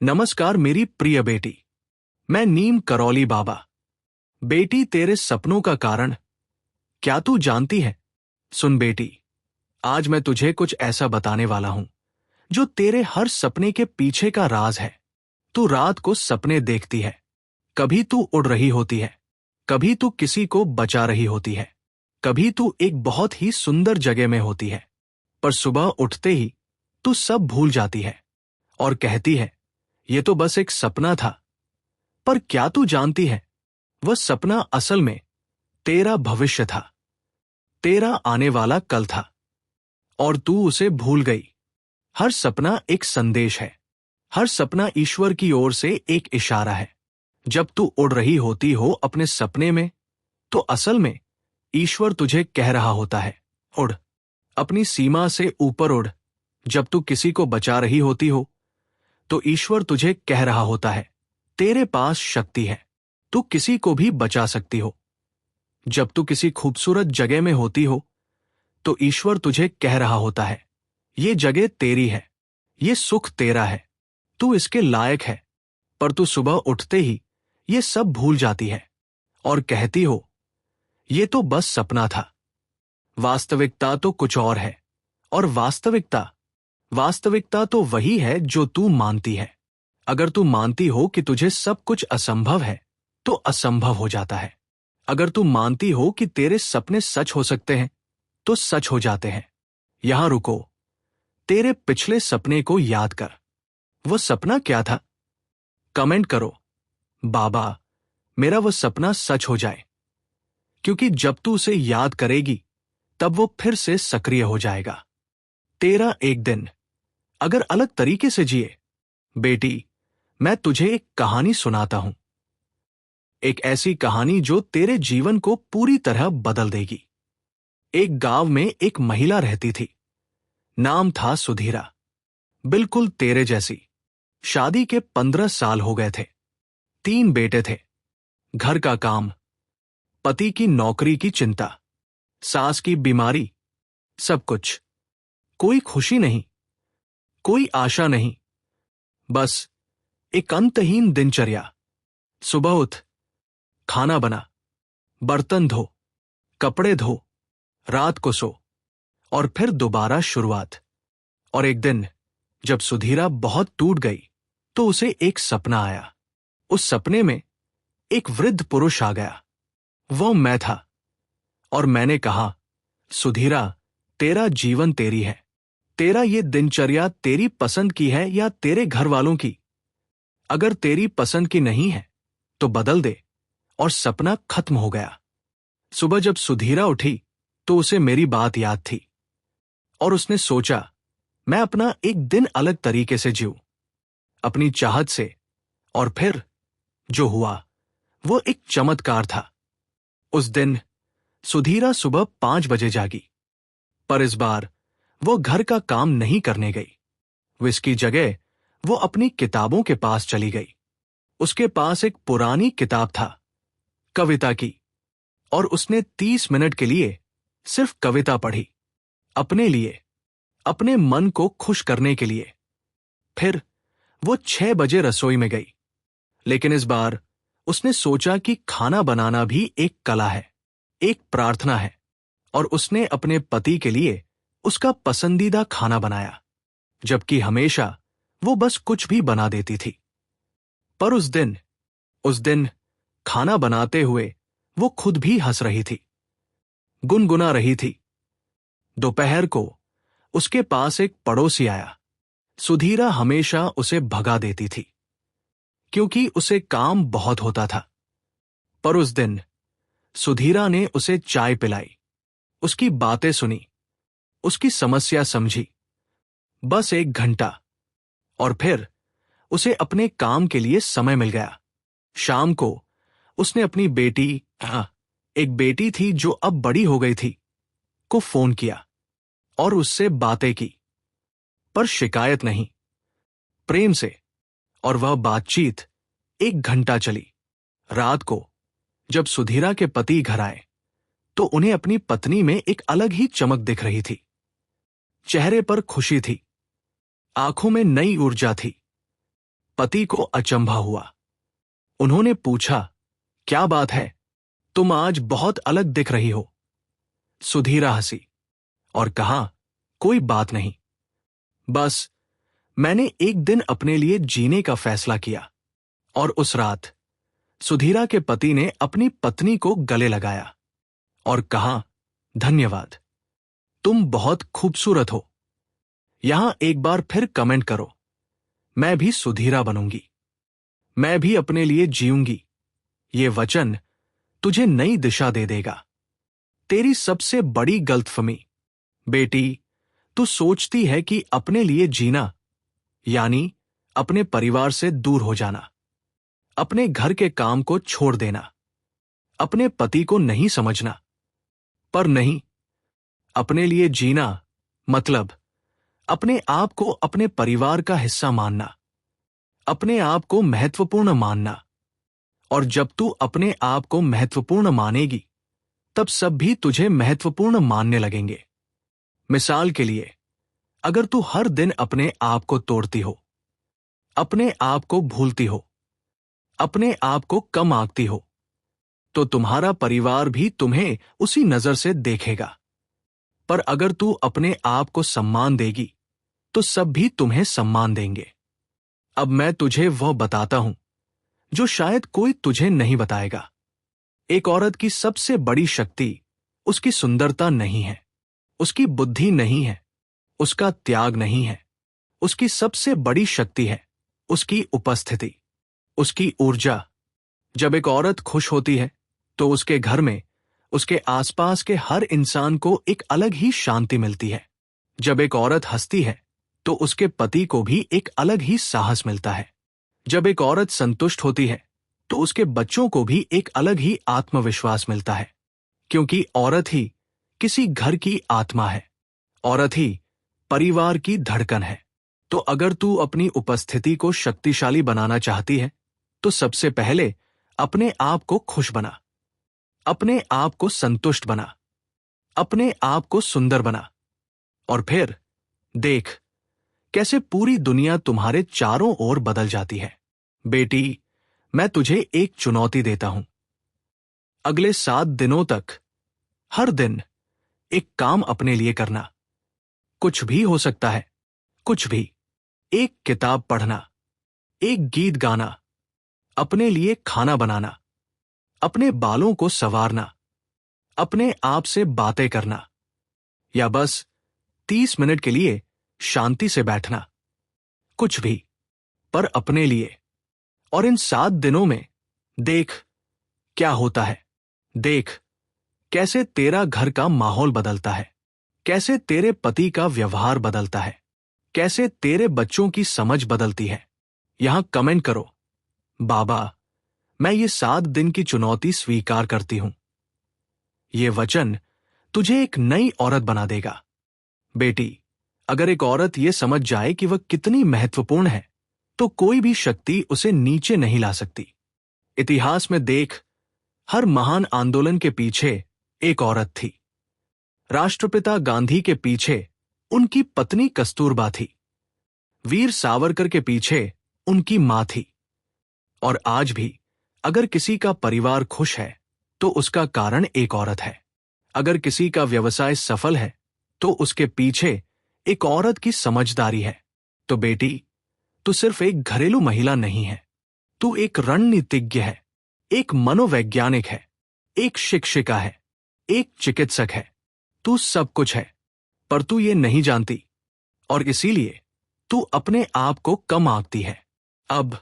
नमस्कार मेरी प्रिय बेटी। मैं नीम करौली बाबा। बेटी, तेरे सपनों का कारण क्या तू जानती है? सुन बेटी, आज मैं तुझे कुछ ऐसा बताने वाला हूं जो तेरे हर सपने के पीछे का राज है। तू रात को सपने देखती है, कभी तू उड़ रही होती है, कभी तू किसी को बचा रही होती है, कभी तू एक बहुत ही सुंदर जगह में होती है। पर सुबह उठते ही तू सब भूल जाती है और कहती है, ये तो बस एक सपना था। पर क्या तू जानती है, वह सपना असल में तेरा भविष्य था, तेरा आने वाला कल था, और तू उसे भूल गई। हर सपना एक संदेश है, हर सपना ईश्वर की ओर से एक इशारा है। जब तू उड़ रही होती हो अपने सपने में, तो असल में ईश्वर तुझे कह रहा होता है, उड़, अपनी सीमा से ऊपर उड़। जब तू किसी को बचा रही होती हो, तो ईश्वर तुझे कह रहा होता है, तेरे पास शक्ति है, तू किसी को भी बचा सकती हो। जब तू किसी खूबसूरत जगह में होती हो, तो ईश्वर तुझे कह रहा होता है, ये जगह तेरी है, ये सुख तेरा है, तू इसके लायक है। पर तू सुबह उठते ही ये सब भूल जाती है और कहती हो, ये तो बस सपना था। वास्तविकता तो कुछ और है, और वास्तविकता तो वही है जो तू मानती है। अगर तू मानती हो कि तुझे सब कुछ असंभव है, तो असंभव हो जाता है। अगर तू मानती हो कि तेरे सपने सच हो सकते हैं, तो सच हो जाते हैं। यहां रुको, तेरे पिछले सपने को याद कर। वो सपना क्या था? कमेंट करो, बाबा, मेरा वो सपना सच हो जाए। क्योंकि जब तू उसे याद करेगी, तब वो फिर से सक्रिय हो जाएगा। तेरा एक दिन अगर अलग तरीके से जिए। बेटी, मैं तुझे एक कहानी सुनाता हूं, एक ऐसी कहानी जो तेरे जीवन को पूरी तरह बदल देगी। एक गांव में एक महिला रहती थी, नाम था सुधीरा। बिल्कुल तेरे जैसी। शादी के 15 साल हो गए थे, 3 बेटे थे, घर का काम, पति की नौकरी की चिंता, सास की बीमारी, सब कुछ। कोई खुशी नहीं, कोई आशा नहीं, बस एक अंतहीन दिनचर्या। सुबह उठ, खाना बना, बर्तन धो, कपड़े धो, रात को सो, और फिर दोबारा शुरुआत। और एक दिन जब सुधीरा बहुत टूट गई, तो उसे एक सपना आया। उस सपने में एक वृद्ध पुरुष आ गया। वो मैं था, और मैंने कहा, सुधीरा, तेरा जीवन तेरी है। तेरा ये दिनचर्या तेरी पसंद की है या तेरे घर वालों की? अगर तेरी पसंद की नहीं है, तो बदल दे। और सपना खत्म हो गया। सुबह जब सुधीरा उठी, तो उसे मेरी बात याद थी, और उसने सोचा, मैं अपना एक दिन अलग तरीके से जीऊं, अपनी चाहत से। और फिर जो हुआ, वो एक चमत्कार था। उस दिन सुधीरा सुबह 5 बजे जागी, पर इस बार वो घर का काम नहीं करने गई। वो इसकी जगह वो अपनी किताबों के पास चली गई। उसके पास एक पुरानी किताब था, कविता की, और उसने 30 मिनट के लिए सिर्फ कविता पढ़ी, अपने लिए, अपने मन को खुश करने के लिए। फिर वो 6 बजे रसोई में गई, लेकिन इस बार उसने सोचा कि खाना बनाना भी एक कला है, एक प्रार्थना है, और उसने अपने पति के लिए उसका पसंदीदा खाना बनाया, जबकि हमेशा वो बस कुछ भी बना देती थी। पर उस दिन खाना बनाते हुए वो खुद भी हंस रही थी, गुनगुना रही थी। दोपहर को उसके पास एक पड़ोसी आया। सुधीरा हमेशा उसे भगा देती थी, क्योंकि उसे काम बहुत होता था। पर उस दिन सुधीरा ने उसे चाय पिलाई, उसकी बातें सुनी, उसकी समस्या समझी। बस 1 घंटा, और फिर उसे अपने काम के लिए समय मिल गया। शाम को उसने अपनी बेटी, एक बेटी थी जो अब बड़ी हो गई थी, को फोन किया और उससे बातें की। पर शिकायत नहीं, प्रेम से। और वह बातचीत 1 घंटा चली। रात को जब सुधीरा के पति घर आए, तो उन्हें अपनी पत्नी में एक अलग ही चमक दिख रही थी। चेहरे पर खुशी थी, आंखों में नई ऊर्जा थी। पति को अचंभा हुआ। उन्होंने पूछा, क्या बात है, तुम आज बहुत अलग दिख रही हो। सुधीरा हंसी और कहा, कोई बात नहीं, बस मैंने एक दिन अपने लिए जीने का फैसला किया। और उस रात सुधीरा के पति ने अपनी पत्नी को गले लगाया और कहा, धन्यवाद, तुम बहुत खूबसूरत हो। यहां एक बार फिर कमेंट करो, मैं भी सुधीरा बनूंगी, मैं भी अपने लिए जीऊंगी। ये वचन तुझे नई दिशा दे देगा। तेरी सबसे बड़ी गलतफहमी, बेटी, तू सोचती है कि अपने लिए जीना यानी अपने परिवार से दूर हो जाना, अपने घर के काम को छोड़ देना, अपने पति को नहीं समझना। पर नहीं, अपने लिए जीना मतलब अपने आप को अपने परिवार का हिस्सा मानना, अपने आप को महत्वपूर्ण मानना। और जब तू अपने आप को महत्वपूर्ण मानेगी, तब सब भी तुझे महत्वपूर्ण मानने लगेंगे। मिसाल के लिए, अगर तू हर दिन अपने आप को तोड़ती हो, अपने आप को भूलती हो, अपने आप को कम आंकती हो, तो तुम्हारा परिवार भी तुम्हें उसी नजर से देखेगा। पर अगर तू अपने आप को सम्मान देगी, तो सब भी तुम्हें सम्मान देंगे। अब मैं तुझे वह बताता हूं जो शायद कोई तुझे नहीं बताएगा। एक औरत की सबसे बड़ी शक्ति उसकी सुंदरता नहीं है, उसकी बुद्धि नहीं है, उसका त्याग नहीं है। उसकी सबसे बड़ी शक्ति है उसकी उपस्थिति, उसकी ऊर्जा। जब एक औरत खुश होती है, तो उसके घर में उसके आसपास के हर इंसान को एक अलग ही शांति मिलती है। जब एक औरत हंसती है, तो उसके पति को भी एक अलग ही साहस मिलता है। जब एक औरत संतुष्ट होती है, तो उसके बच्चों को भी एक अलग ही आत्मविश्वास मिलता है, क्योंकि औरत ही किसी घर की आत्मा है, औरत ही परिवार की धड़कन है। तो अगर तू अपनी उपस्थिति को शक्तिशाली बनाना चाहती है, तो सबसे पहले अपने आप को खुश बना, अपने आप को संतुष्ट बना, अपने आप को सुंदर बना, और फिर देख कैसे पूरी दुनिया तुम्हारे चारों ओर बदल जाती है। बेटी, मैं तुझे एक चुनौती देता हूं। अगले 7 दिनों तक हर दिन एक काम अपने लिए करना। कुछ भी हो सकता है, कुछ भी। एक किताब पढ़ना, एक गीत गाना, अपने लिए खाना बनाना, अपने बालों को संवारना, अपने आप से बातें करना, या बस 30 मिनट के लिए शांति से बैठना। कुछ भी, पर अपने लिए। और इन 7 दिनों में देख क्या होता है। देख कैसे तेरा घर का माहौल बदलता है, कैसे तेरे पति का व्यवहार बदलता है, कैसे तेरे बच्चों की समझ बदलती है। यहां कमेंट करो, बाबा, मैं ये 7 दिन की चुनौती स्वीकार करती हूं। ये वचन तुझे एक नई औरत बना देगा। बेटी, अगर एक औरत ये समझ जाए कि वह कितनी महत्वपूर्ण है, तो कोई भी शक्ति उसे नीचे नहीं ला सकती। इतिहास में देख, हर महान आंदोलन के पीछे एक औरत थी। राष्ट्रपिता गांधी के पीछे उनकी पत्नी कस्तूरबा थी। वीर सावरकर के पीछे उनकी मां थी। और आज भी अगर किसी का परिवार खुश है, तो उसका कारण एक औरत है। अगर किसी का व्यवसाय सफल है, तो उसके पीछे एक औरत की समझदारी है। तो बेटी, तू सिर्फ एक घरेलू महिला नहीं है, तू एक रणनीतिज्ञ है, एक मनोवैज्ञानिक है, एक शिक्षिका है, एक चिकित्सक है। तू सब कुछ है, पर तू ये नहीं जानती, और इसीलिए तू अपने आप को कम आंकती है। अब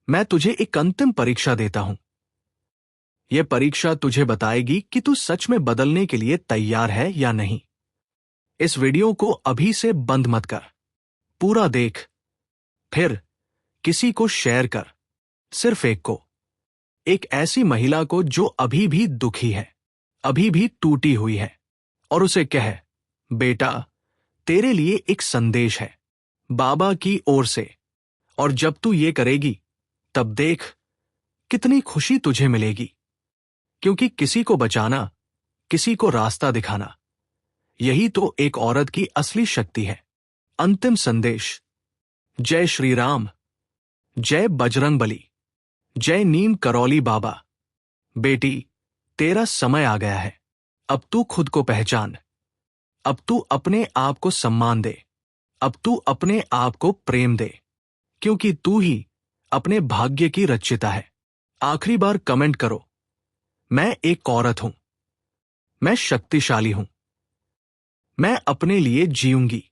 मैं तुझे एक अंतिम परीक्षा देता हूं। यह परीक्षा तुझे बताएगी कि तू सच में बदलने के लिए तैयार है या नहीं। इस वीडियो को अभी से बंद मत कर, पूरा देख, फिर किसी को शेयर कर, सिर्फ एक को, एक ऐसी महिला को जो अभी भी दुखी है, अभी भी टूटी हुई है, और उसे कह, बेटा, तेरे लिए एक संदेश है बाबा की ओर से। और जब तू ये करेगी, तब देख कितनी खुशी तुझे मिलेगी, क्योंकि किसी को बचाना, किसी को रास्ता दिखाना, यही तो एक औरत की असली शक्ति है। अंतिम संदेश। जय श्री राम। जय बजरंगबली। जय नीम करौली बाबा। बेटी, तेरा समय आ गया है। अब तू खुद को पहचान। अब तू अपने आप को सम्मान दे। अब तू अपने आप को प्रेम दे, क्योंकि तू ही अपने भाग्य की रचयिता है। आखिरी बार कमेंट करो, मैं एक औरत हूं, मैं शक्तिशाली हूं, मैं अपने लिए जीऊंगी।